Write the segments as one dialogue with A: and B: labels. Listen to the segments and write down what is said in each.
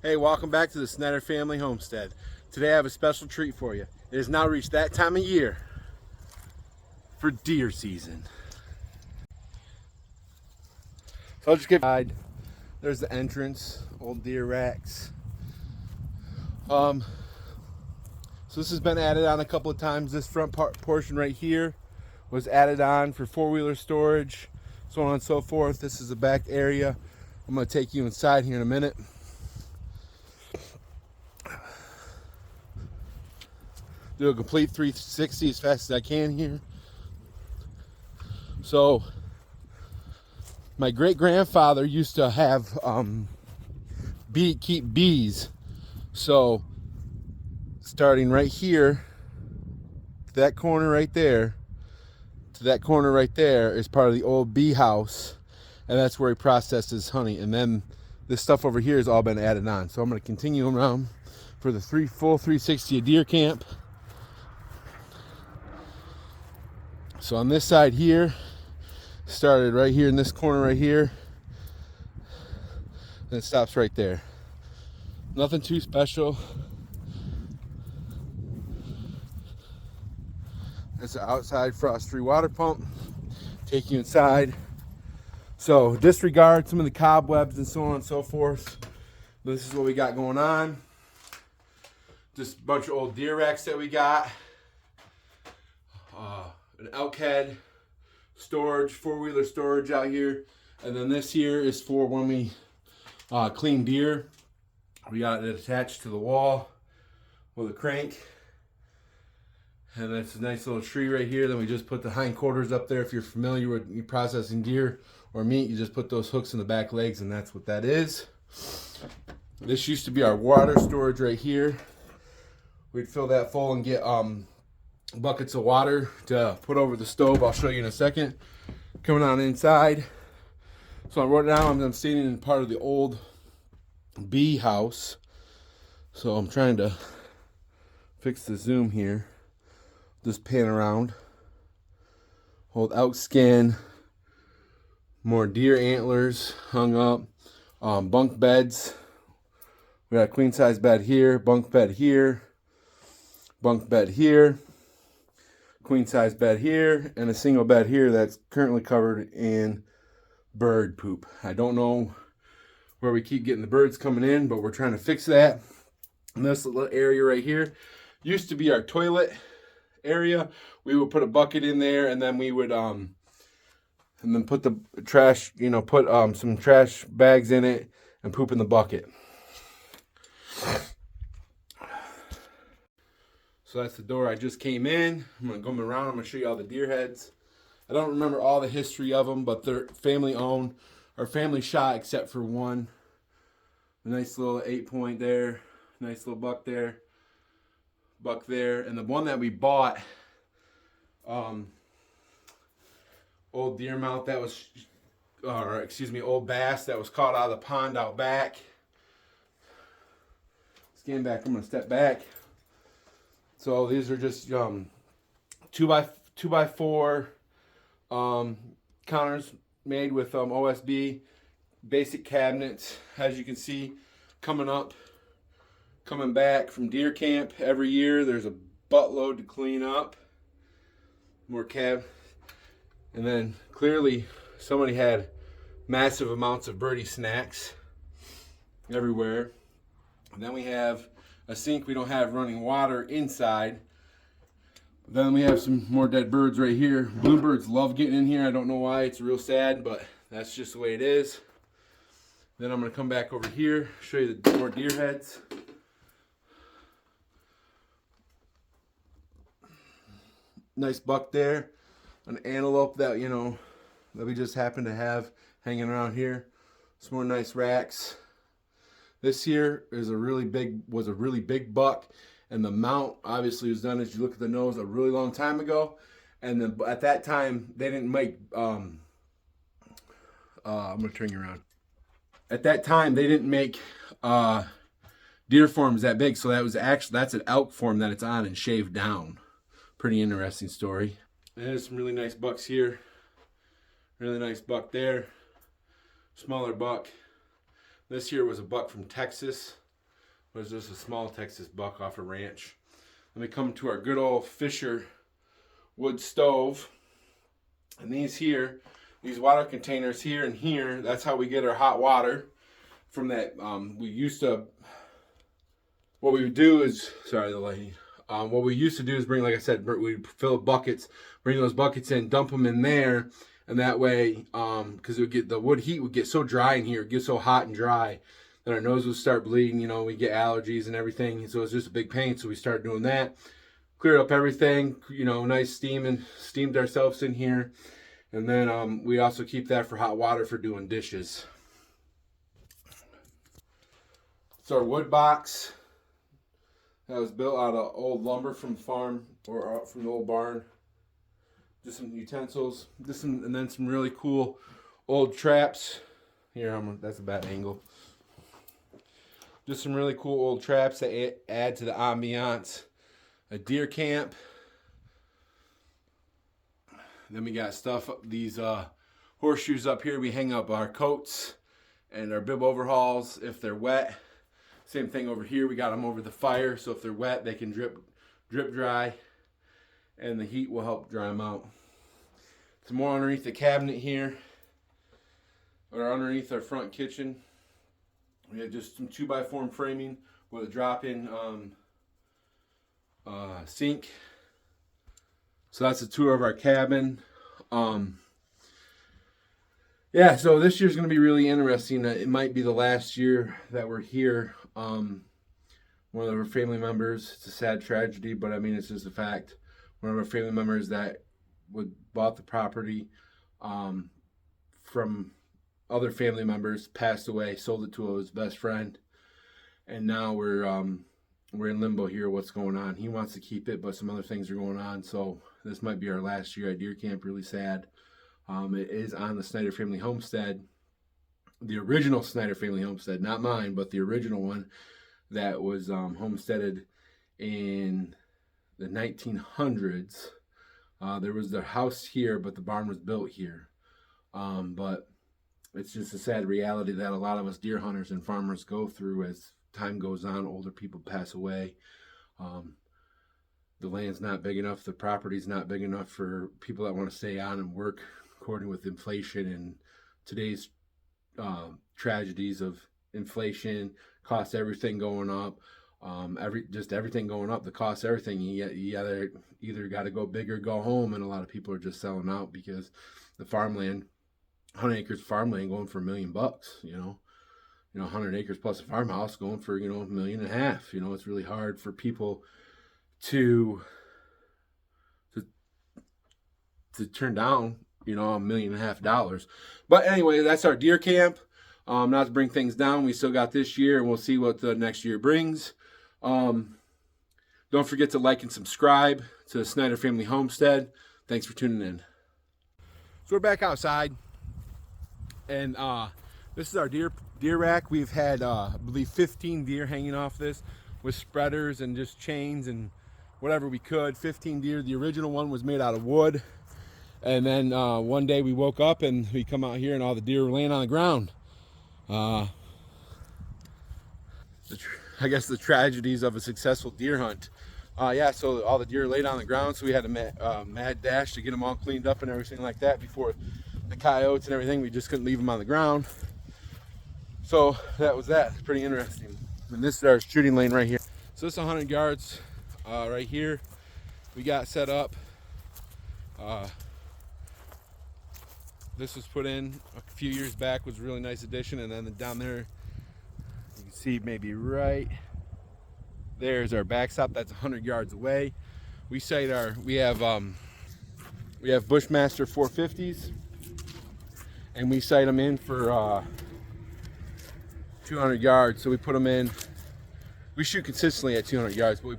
A: Hey, welcome back to the Snyder Family Homestead. Today I have a special treat for you. It has now reached that time of year for deer season. So I'll just give you. There's the entrance, old deer racks. So this has been added on a couple of times. This front portion right here was added on for four-wheeler storage, so on and so forth. This is the back area. I'm going to take you inside here in a minute. Do a complete 360 as fast as I can here. So my great grandfather used to have keep bees. So starting right here, that corner right there to that corner right there is part of the old bee house, and that's where he processes honey. And then this stuff over here has all been added on. So I'm going to continue around for the full 360 of deer camp. So on this side here, started right here in this corner right here, and it stops right there. Nothing too special. It's an outside frost-free water pump. Take you inside. So disregard some of the cobwebs and so on and so forth. This is what we got going on. Just a bunch of old deer racks that we got. An elk head storage, four-wheeler storage out here. And then this here is for when we clean deer. We got it attached to the wall with a crank. And that's a nice little tree right here. Then we just put the hindquarters up there. If you're familiar with processing deer or meat, you just put those hooks in the back legs, and that's what that is. This used to be our water storage right here. We'd fill that full and get buckets of water to put over the stove. I'll show you in a second. Coming on inside. So right now I'm standing in part of the old bee house. So I'm trying to fix the zoom here. Just pan around. Old elk skin. More deer antlers hung up. Bunk beds. We got a queen size bed here. Bunk bed here. Bunk bed here. Queen size bed here, and a single bed here that's currently covered in bird poop. I don't know where we keep getting the birds coming in, but we're trying to fix that. And this little area right here used to be our toilet area. We would put a bucket in there, and then we would and then put the trash, put some trash bags in it and poop in the bucket. So that's the door I just came in. I'm going to go around. I'm going to show you all the deer heads. I don't remember all the history of them, but they're family owned or family shot except for one. A nice little 8-point there. Nice little buck there. Buck there. And the one that we bought, old deer mouth that was, old bass that was caught out of the pond out back. Scan back. I'm going to step back. So these are just 2x4 counters made with OSB basic cabinets. As you can see, coming back from deer camp every year. There's a buttload to clean up. More cab, and then clearly somebody had massive amounts of birdie snacks everywhere. And then we have a sink. We don't have running water inside. Then we have some more dead birds right here. Bluebirds love getting in here. I don't know why. It's real sad, but that's just the way it is. Then I'm going to come back over here, show you the more deer heads. Nice buck there. An antelope that, that we just happen to have hanging around here. Some more nice racks. This here is was a really big buck, and the mount obviously was done, as you look at the nose, a really long time ago. And then at that time they didn't make I'm gonna turn you around. At that time they didn't make deer forms that big, so that's an elk form that it's on and shaved down. Pretty interesting story. And there's some really nice bucks here. Really nice buck there. Smaller buck. This here was a buck from Texas. was just a small Texas buck off a ranch. Let me come to our good old Fisher wood stove. And these water containers here and here, that's how we get our hot water from that. What we would do is, sorry, the lighting. What we used to do is bring, like I said, we'd fill buckets, bring those buckets in, dump them in there, and that way, because the wood heat would get so dry in here, it gets so hot and dry, that our nose would start bleeding, you know, we get allergies and everything, so it's just a big pain, so we started doing that, cleared up everything, you know, nice steamed ourselves in here, and then we also keep that for hot water for doing dishes. It's our wood box. That was built out of old lumber from the farm or from the old barn. Just some utensils, and then some really cool old traps. Here, that's a bad angle. Just some really cool old traps that add to the ambiance. A deer camp. Then we got stuff, these horseshoes up here. We hang up our coats and our bib overhauls if they're wet. Same thing over here, we got them over the fire, so if they're wet, they can drip dry, and the heat will help dry them out. Some more underneath the cabinet here, or underneath our front kitchen. We have just some 2x4 framing with a drop-in sink. So that's a tour of our cabin. Yeah, so this year's going to be really interesting. It might be the last year that we're here. One of our family members, it's a sad tragedy, but I mean, it's just a fact. One of our family members that bought the property from other family members passed away, sold it to his best friend, and now we're in limbo here. What's going on? He wants to keep it, but some other things are going on, so this might be our last year at deer camp. Really sad. It is on the Snyder family homestead, the original Snyder family homestead, not mine, but the original one that was homesteaded in the 1900s. There was the house here, but the barn was built here. But it's just a sad reality that a lot of us deer hunters and farmers go through as time goes on. Older people pass away. The land's not big enough. The property's not big enough for people that want to stay on and work, according with inflation and today's tragedies of inflation, cost everything going up, everything going up, the cost of everything. You either got to go big or go home, and a lot of people are just selling out because the farmland, 100 acres of farmland going for $1 million, you know, 100 acres plus a farmhouse going for, $1.5 million. It's really hard for people to turn down, $1.5 million. But anyway, that's our deer camp. Not to bring things down, we still got this year, and we'll see what the next year brings. Don't forget to like and subscribe to the Snyder Family Homestead. Thanks for tuning in. So we're back outside, and this is our deer rack. We've had, I believe, 15 deer hanging off this with spreaders and just chains and whatever we could. 15 deer. The original one was made out of wood. And then one day we woke up and we come out here and all the deer were laying on the ground. I guess the tragedies of a successful deer hunt. So all the deer laid on the ground, so we had a mad dash to get them all cleaned up and everything like that before the coyotes and everything. We just couldn't leave them on the ground. So that was that. It's pretty interesting. And this is our shooting lane right here. So this is 100 yards right here. We got set up. This was put in a few years back, was a really nice addition, and then down there you can see maybe right there's our backstop. That's 100 yards away. We have Bushmaster 450s, and we sight them in for 200 yards. So we put them in. We shoot consistently at 200 yards, but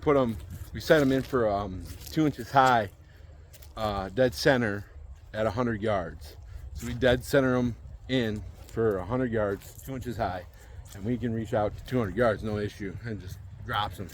A: we sight them in for 2 inches high, dead center at 100 yards. So we dead center them in for 100 yards, 2 inches high, and we can reach out to 200 yards, no issue, and just drops them.